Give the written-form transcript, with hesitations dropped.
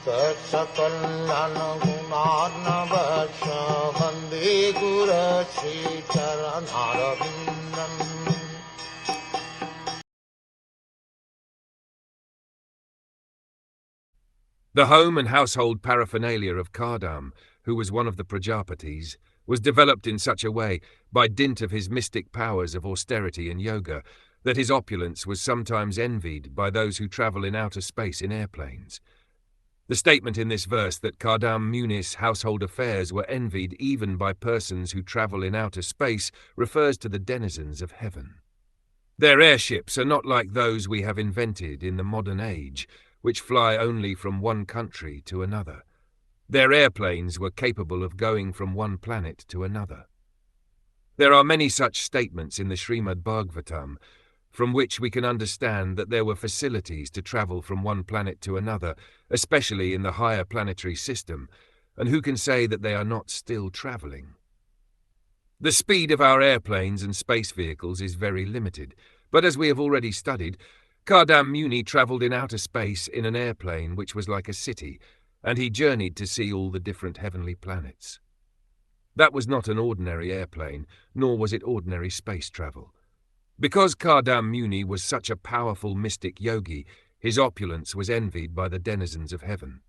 Saksakalyan gunarnavasya Vande Guru Sri Charanarabindam. The home and household paraphernalia of Kardam, who was one of the Prajapatis, was developed in such a way, by dint of his mystic powers of austerity and yoga, that his opulence was sometimes envied by those who travel in outer space in airplanes. The statement in this verse that Kardam Muni's household affairs were envied even by persons who travel in outer space refers to the denizens of heaven. Their airships are not like those we have invented in the modern age, which fly only from one country to another. Their airplanes were capable of going from one planet to another. There are many such statements in the Srimad Bhagwatam, from which we can understand that there were facilities to travel from one planet to another, especially in the higher planetary system, and who can say that they are not still traveling? The speed of our airplanes and space vehicles is very limited, but as we have already studied, Kardam Muni travelled in outer space in an airplane which was like a city, and he journeyed to see all the different heavenly planets. That was not an ordinary airplane, nor was it ordinary space travel. Because Kardam Muni was such a powerful mystic yogi, his opulence was envied by the denizens of heaven.